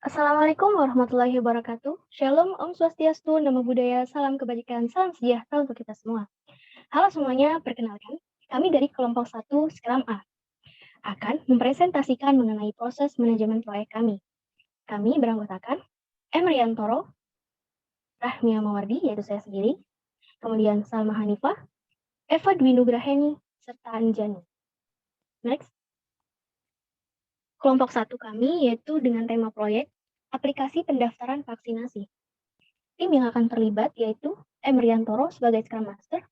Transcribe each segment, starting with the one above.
Assalamualaikum warahmatullahi wabarakatuh. Shalom, Om Swastiastu, Namo Buddhaya, salam kebajikan, salam sejahtera untuk kita semua. Halo semuanya, perkenalkan, kami dari kelompok 1 Skram A akan mempresentasikan mengenai proses manajemen proyek kami. Kami beranggotakan M. Riantoro, Rahmia Mawardi, yaitu saya sendiri, kemudian Salma Hanifah, Eva Dwi Nugraheni, serta Anjani. Next. Kelompok 1 kami yaitu dengan tema proyek aplikasi pendaftaran vaksinasi. Tim yang akan terlibat yaitu M. Riantoro sebagai Scrum Master,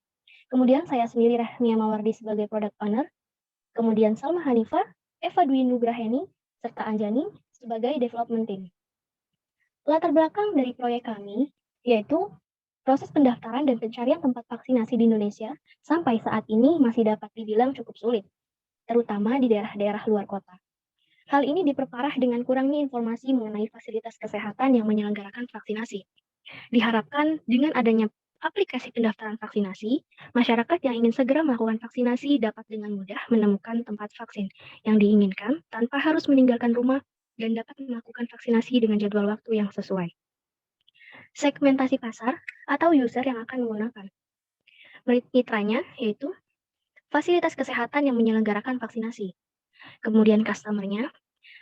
kemudian saya sendiri Rahmia Mawardi sebagai Product Owner, kemudian Salma Hanifah, Eva Dwi Nugraheni, serta Anjani sebagai Development Team. Latar belakang dari proyek kami yaitu proses pendaftaran dan pencarian tempat vaksinasi di Indonesia sampai saat ini masih dapat dibilang cukup sulit, terutama di daerah-daerah luar kota. Hal ini diperparah dengan kurangnya informasi mengenai fasilitas kesehatan yang menyelenggarakan vaksinasi. Diharapkan dengan adanya aplikasi pendaftaran vaksinasi, masyarakat yang ingin segera melakukan vaksinasi dapat dengan mudah menemukan tempat vaksin yang diinginkan tanpa harus meninggalkan rumah dan dapat melakukan vaksinasi dengan jadwal waktu yang sesuai. Segmentasi pasar atau user yang akan menggunakan. Mitranya yaitu fasilitas kesehatan yang menyelenggarakan vaksinasi. Kemudian customer-nya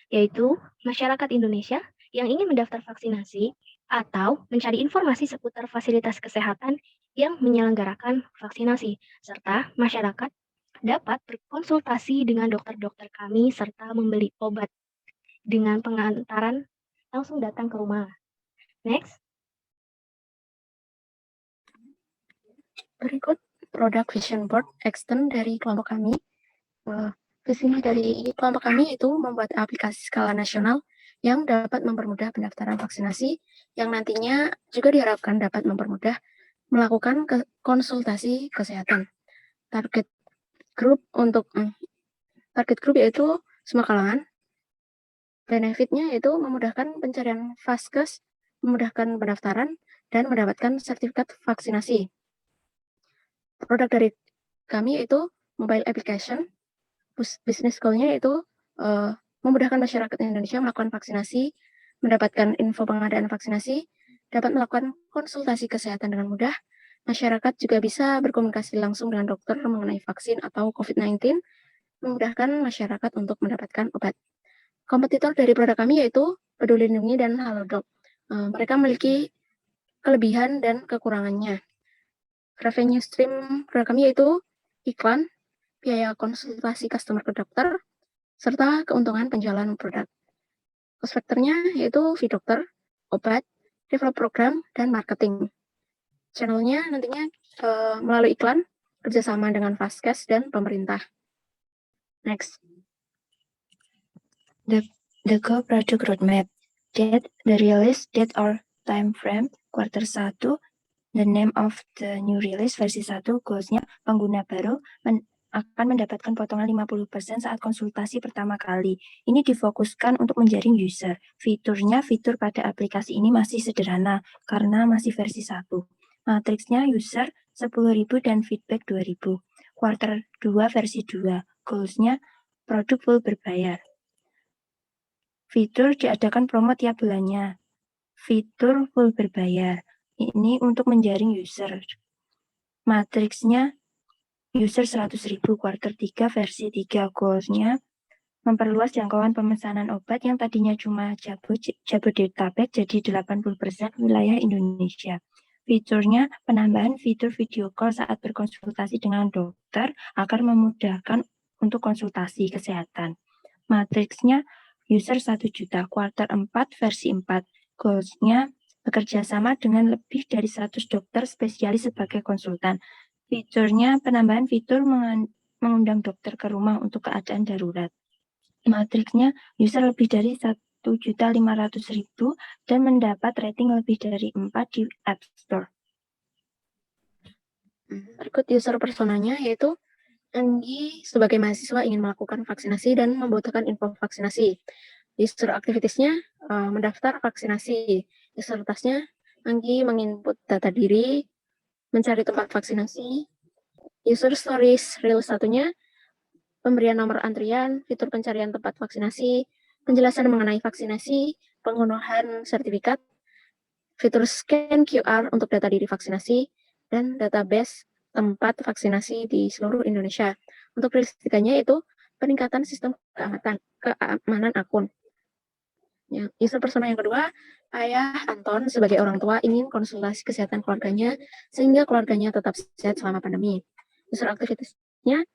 yaitu masyarakat Indonesia yang ingin mendaftar vaksinasi atau mencari informasi seputar fasilitas kesehatan yang menyelenggarakan vaksinasi, serta masyarakat dapat berkonsultasi dengan dokter-dokter kami serta membeli obat dengan pengantaran langsung datang ke rumah. Next. Berikut produk vision board extend dari kelompok kami. Visi dari kelompok kami itu membuat aplikasi skala nasional yang dapat mempermudah pendaftaran vaksinasi, yang nantinya juga diharapkan dapat mempermudah melakukan konsultasi kesehatan. Target group yaitu semua kalangan. Benefitnya yaitu memudahkan pencarian vaskes, memudahkan pendaftaran, dan mendapatkan sertifikat vaksinasi. Produk dari kami yaitu mobile application. Business goal-nya yaitu memudahkan masyarakat Indonesia melakukan vaksinasi, mendapatkan info pengadaan vaksinasi, dapat melakukan konsultasi kesehatan dengan mudah. Masyarakat juga bisa berkomunikasi langsung dengan dokter mengenai vaksin atau COVID-19, memudahkan masyarakat untuk mendapatkan obat. Kompetitor dari produk kami yaitu Peduli Lindungi dan Halodoc. Mereka memiliki kelebihan dan kekurangannya. Revenue stream produk kami yaitu iklan, biaya konsultasi customer ke dokter, serta keuntungan penjualan produk. Cost factor-nya yaitu fee dokter, obat, develop program, dan marketing. Channel-nya nantinya melalui iklan, kerjasama dengan Vaskes dan pemerintah. Next. The core product roadmap. The release date or time frame quarter 1. The name of the new release versi 1, goals-nya pengguna baru akan mendapatkan potongan 50% saat konsultasi pertama kali. Ini difokuskan untuk menjaring user. Fiturnya, fitur pada aplikasi ini masih sederhana karena masih versi 1. Matriksnya user 10.000 dan feedback 2.000. Quarter 2 versi 2. Goals-nya produk full berbayar. Fitur diadakan promo tiap bulannya. Fitur full berbayar. Ini untuk menjaring user. Matriksnya user 100.000, quarter 3 versi 3. Goals-nya memperluas jangkauan pemesanan obat yang tadinya cuma Jabodetabek jadi 80% wilayah Indonesia. Fiturnya penambahan fitur video call saat berkonsultasi dengan dokter agar memudahkan untuk konsultasi kesehatan. Matriksnya user 1 juta, quarter 4 versi 4. Goals-nya bekerja sama dengan lebih dari 100 dokter spesialis sebagai konsultan. Fiturnya penambahan fitur mengundang dokter ke rumah untuk keadaan darurat. Matriksnya user lebih dari 1.500.000 dan mendapat rating lebih dari 4 di App Store. Berikut user personanya yaitu Anggi sebagai mahasiswa ingin melakukan vaksinasi dan membutuhkan info vaksinasi. User activities-nya mendaftar vaksinasi. User task-nya Anggi menginput data diri, mencari tempat vaksinasi. User stories real satunya pemberian nomor antrian, fitur pencarian tempat vaksinasi, penjelasan mengenai vaksinasi, pengunduhan sertifikat, fitur scan QR untuk data diri vaksinasi, dan database tempat vaksinasi di seluruh Indonesia. Untuk rilis ketiganya itu peningkatan sistem keamanan akun. Ya, user persona yang kedua, Ayah Anton sebagai orang tua ingin konsultasi kesehatan keluarganya sehingga keluarganya tetap sehat selama pandemi. User aktivitasnya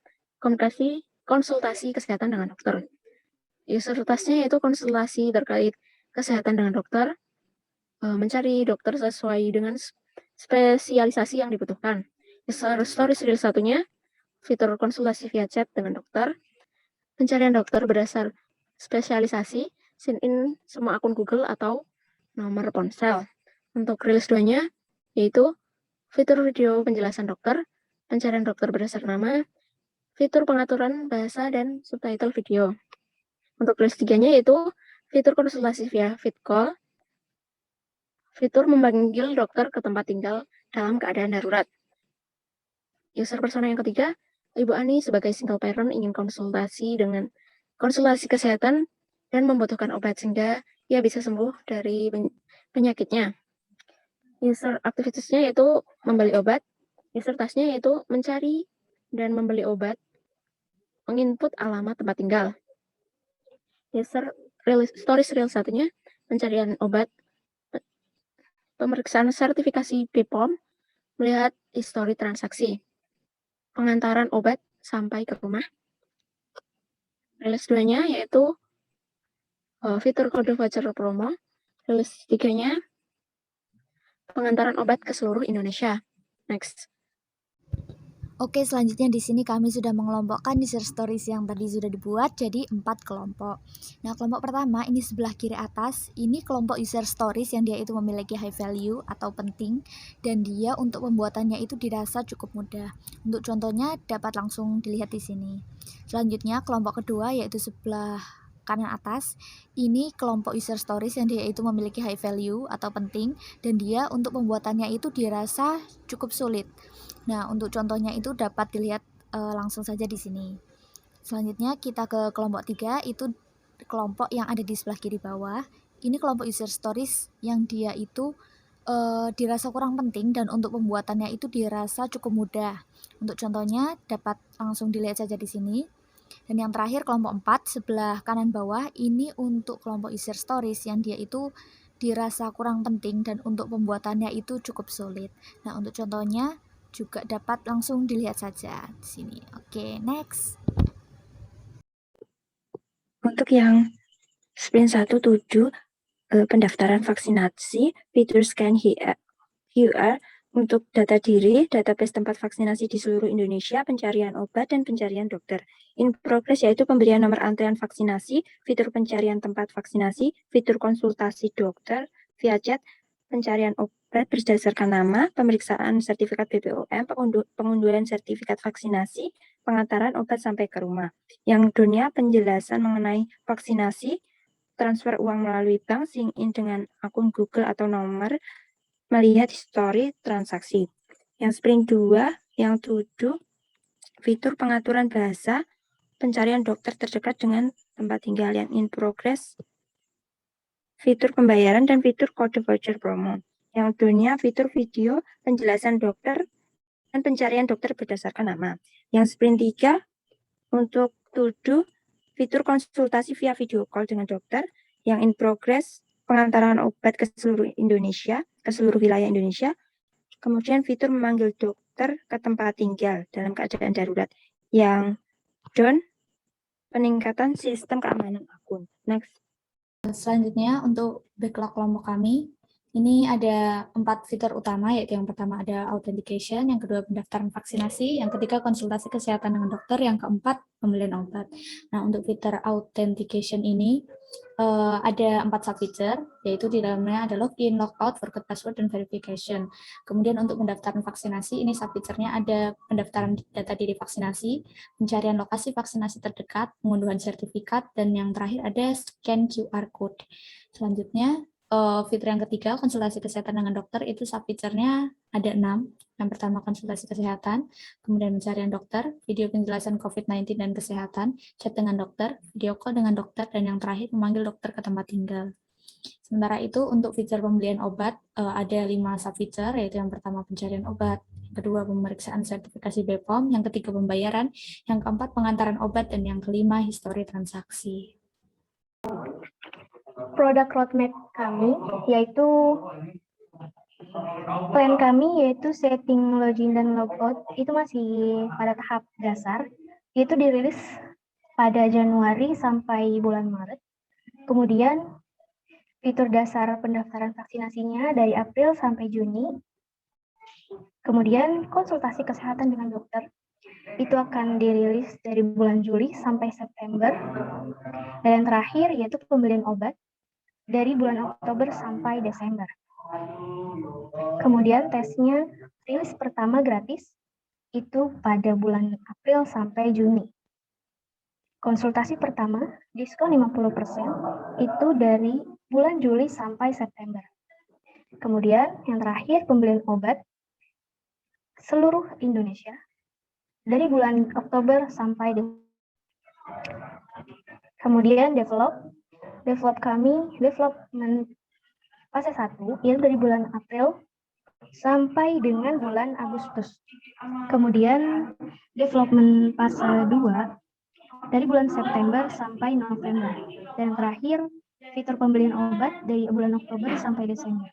konsultasi kesehatan dengan dokter. User tasnya yaitu konsultasi terkait kesehatan dengan dokter, mencari dokter sesuai dengan spesialisasi yang dibutuhkan. User stories real satunya, fitur konsultasi via chat dengan dokter, pencarian dokter berdasar spesialisasi, sign in semua akun Google atau nomor ponsel. Untuk rilis 2-nya, yaitu fitur video penjelasan dokter, pencarian dokter berdasar nama, fitur pengaturan bahasa dan subtitle video. Untuk rilis 3-nya yaitu fitur konsultasi via fit call, fitur memanggil dokter ke tempat tinggal dalam keadaan darurat. User persona yang ketiga, Ibu Ani sebagai single parent ingin konsultasi kesehatan dan membutuhkan obat sehingga ia bisa sembuh dari penyakitnya. User aktivitasnya yaitu membeli obat, user tasnya yaitu mencari dan membeli obat, menginput alamat tempat tinggal. User stories real satunya, pencarian obat, pemeriksaan sertifikasi BPOM, melihat histori transaksi, pengantaran obat sampai ke rumah. Rilis 2-nya yaitu fitur kode voucher promo. Rilis 3-nya pengantaran obat ke seluruh Indonesia. Next. Oke, selanjutnya di sini kami sudah mengelompokkan user stories yang tadi sudah dibuat jadi 4 kelompok. Nah, kelompok pertama ini sebelah kiri atas, ini kelompok user stories yang dia itu memiliki high value atau penting dan dia untuk pembuatannya itu dirasa cukup mudah. Untuk contohnya dapat langsung dilihat di sini. Selanjutnya kelompok kedua yaitu sebelah kanan atas, ini kelompok user stories yang dia itu memiliki high value atau penting dan dia untuk pembuatannya itu dirasa cukup sulit. Nah, untuk contohnya itu dapat dilihat langsung saja di sini. Selanjutnya kita ke kelompok 3, itu kelompok yang ada di sebelah kiri bawah. Ini kelompok user stories yang dia itu dirasa kurang penting dan untuk pembuatannya itu dirasa cukup mudah. Untuk contohnya dapat langsung dilihat saja di sini. Dan yang terakhir kelompok 4 sebelah kanan bawah, ini untuk kelompok user stories yang dia itu dirasa kurang penting dan untuk pembuatannya itu cukup sulit. Nah, untuk contohnya juga dapat langsung dilihat saja di sini. Oke, next. Untuk yang sprint 1.7, pendaftaran vaksinasi, fitur scan QR untuk data diri, database tempat vaksinasi di seluruh Indonesia, pencarian obat, dan pencarian dokter. In progress yaitu pemberian nomor antrean vaksinasi, fitur pencarian tempat vaksinasi, fitur konsultasi dokter via chat, pencarian obat berdasarkan nama, pemeriksaan sertifikat BPOM, pengunduhan sertifikat vaksinasi, pengantaran obat sampai ke rumah. Yang dunia penjelasan mengenai vaksinasi, transfer uang melalui bank, sign in dengan akun Google atau nomor, melihat histori transaksi. Yang sprint 2, yang 7, fitur pengaturan bahasa, pencarian dokter terdekat dengan tempat tinggal. Yang in progress, fitur pembayaran dan fitur kode voucher promo. Yang dunia fitur video, penjelasan dokter, dan pencarian dokter berdasarkan nama. Yang sprint 3, untuk 7, fitur konsultasi via video call dengan dokter. Yang in progress, pengantaran obat ke seluruh Indonesia, ke seluruh wilayah Indonesia. Kemudian fitur memanggil dokter ke tempat tinggal dalam keadaan darurat. Yang done, peningkatan sistem keamanan akun. Next. Selanjutnya untuk backlog kelompok kami, ini ada 4 fitur utama, yaitu yang pertama ada authentication, yang kedua pendaftaran vaksinasi, yang ketiga konsultasi kesehatan dengan dokter, yang keempat pembelian obat. Nah, untuk fitur authentication ini ada 4 sub-feature, yaitu di dalamnya ada login, logout, forgot password, dan verification. Kemudian untuk pendaftaran vaksinasi, ini sub-feature-nya ada pendaftaran data diri vaksinasi, pencarian lokasi vaksinasi terdekat, pengunduhan sertifikat, dan yang terakhir ada scan QR code. Selanjutnya, fitur yang ketiga, konsultasi kesehatan dengan dokter, itu sub-fiturnya ada 6. Yang pertama, konsultasi kesehatan, kemudian pencarian dokter, video penjelasan COVID-19 dan kesehatan, chat dengan dokter, video call dengan dokter, dan yang terakhir, memanggil dokter ke tempat tinggal. Sementara itu, untuk fitur pembelian obat, ada 5 sub-fitur, yaitu yang pertama, pencarian obat, yang kedua, pemeriksaan sertifikasi BPOM, yang ketiga, pembayaran, yang keempat, pengantaran obat, dan yang kelima, histori transaksi. Produk roadmap kami yaitu plan kami yaitu setting login dan logout itu masih pada tahap dasar, yaitu dirilis pada Januari sampai bulan Maret. Kemudian fitur dasar pendaftaran vaksinasinya dari April sampai Juni. Kemudian konsultasi kesehatan dengan dokter itu akan dirilis dari bulan Juli sampai September. Dan yang terakhir yaitu pembelian obat dari bulan Oktober sampai Desember. Kemudian tesnya rilis pertama gratis itu pada bulan April sampai Juni. Konsultasi pertama diskon 50% itu dari bulan Juli sampai September. Kemudian yang terakhir pembelian obat seluruh Indonesia dari bulan Oktober sampai Desember. Kemudian development fase 1 itu dari bulan April sampai dengan bulan Agustus. Kemudian development fase 2 dari bulan September sampai November. Dan terakhir fitur pembelian obat dari bulan Oktober sampai Desember.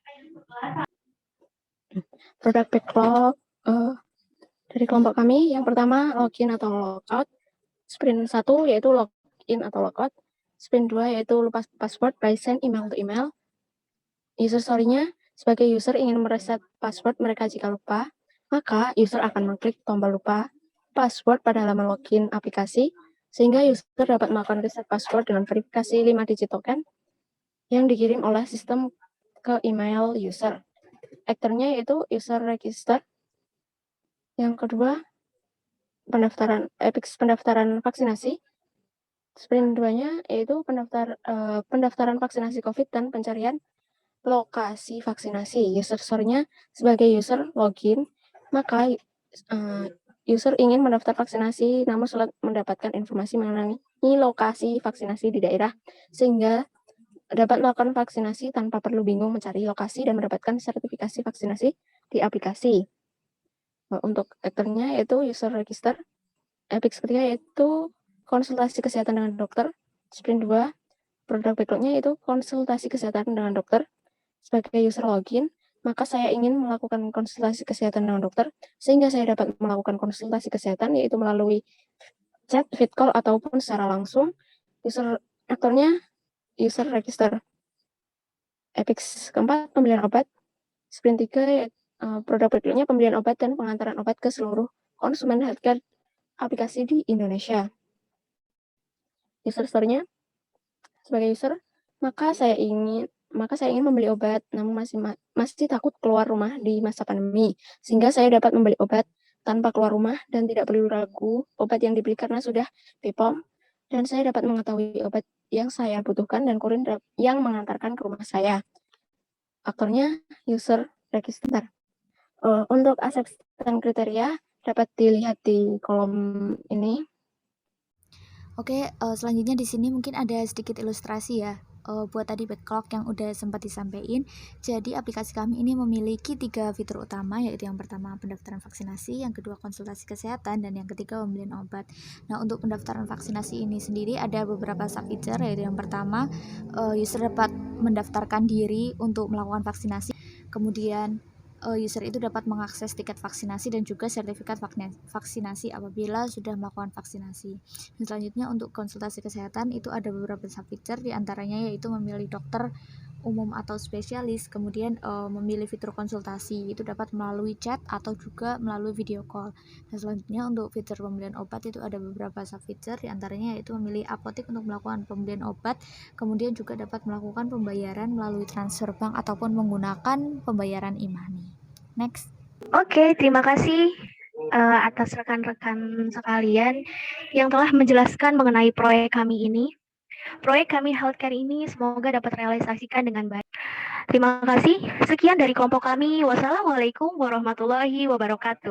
Produk backlog dari kelompok kami, yang pertama login atau logout, sprint 1 yaitu login atau logout, sprint 2 yaitu lupa password by send email to email. User story-nya, sebagai user ingin mereset password mereka jika lupa, maka user akan mengklik tombol lupa password pada halaman login aplikasi, sehingga user dapat melakukan reset password dengan verifikasi 5 digit token yang dikirim oleh sistem ke email user. Aktornya yaitu user register. Yang kedua, pendaftaran vaksinasi. Sprint 2-nya yaitu pendaftaran vaksinasi COVID dan pencarian lokasi vaksinasi. User story-nya, sebagai user login, maka user ingin mendaftar vaksinasi namun sulit mendapatkan informasi mengenai lokasi vaksinasi di daerah, sehingga dapat melakukan vaksinasi tanpa perlu bingung mencari lokasi dan mendapatkan sertifikasi vaksinasi di aplikasi. Untuk aktornya yaitu user register. Epic ketiga yaitu konsultasi kesehatan dengan dokter. Sprint 2, produk backlog-nya yaitu konsultasi kesehatan dengan dokter. Sebagai user login, maka saya ingin melakukan konsultasi kesehatan dengan dokter, sehingga saya dapat melakukan konsultasi kesehatan yaitu melalui chat, vid call, ataupun secara langsung. Aktornya user register. Epic keempat, pembelian obat. Sprint 3, produk backlog-nya pembelian obat dan pengantaran obat ke seluruh konsumen healthcare aplikasi di Indonesia. User story-nya, sebagai user, maka saya ingin membeli obat, namun masih takut keluar rumah di masa pandemi, sehingga saya dapat membeli obat tanpa keluar rumah dan tidak perlu ragu obat yang dibeli karena sudah BPOM, dan saya dapat mengetahui obat yang saya butuhkan dan kurir yang mengantarkan ke rumah saya. Aktornya user register. Untuk aspek dan kriteria dapat dilihat di kolom ini. Oke, selanjutnya di sini mungkin ada sedikit ilustrasi ya. Buat tadi backlog yang udah sempat disampaikan. Jadi aplikasi kami ini memiliki 3 fitur utama, yaitu yang pertama pendaftaran vaksinasi, yang kedua konsultasi kesehatan, dan yang ketiga pembelian obat. Nah, untuk pendaftaran vaksinasi ini sendiri ada beberapa sub feature, yaitu yang pertama user dapat mendaftarkan diri untuk melakukan vaksinasi. Kemudian user itu dapat mengakses tiket vaksinasi dan juga sertifikat vaksinasi apabila sudah melakukan vaksinasi. Dan selanjutnya untuk konsultasi kesehatan itu ada beberapa sub-feature, diantaranya yaitu memilih dokter umum atau spesialis, kemudian memilih fitur konsultasi itu dapat melalui chat atau juga melalui video call. Dan selanjutnya untuk fitur pembelian obat itu ada beberapa sub-feature, diantaranya yaitu memilih apotek untuk melakukan pembelian obat, kemudian juga dapat melakukan pembayaran melalui transfer bank ataupun menggunakan pembayaran e-money. Next. Oke, terima kasih atas rekan-rekan sekalian yang telah menjelaskan mengenai proyek kami ini. Proyek kami healthcare ini semoga dapat realisasikan dengan baik. Terima kasih. Sekian dari kelompok kami. Wassalamualaikum warahmatullahi wabarakatuh.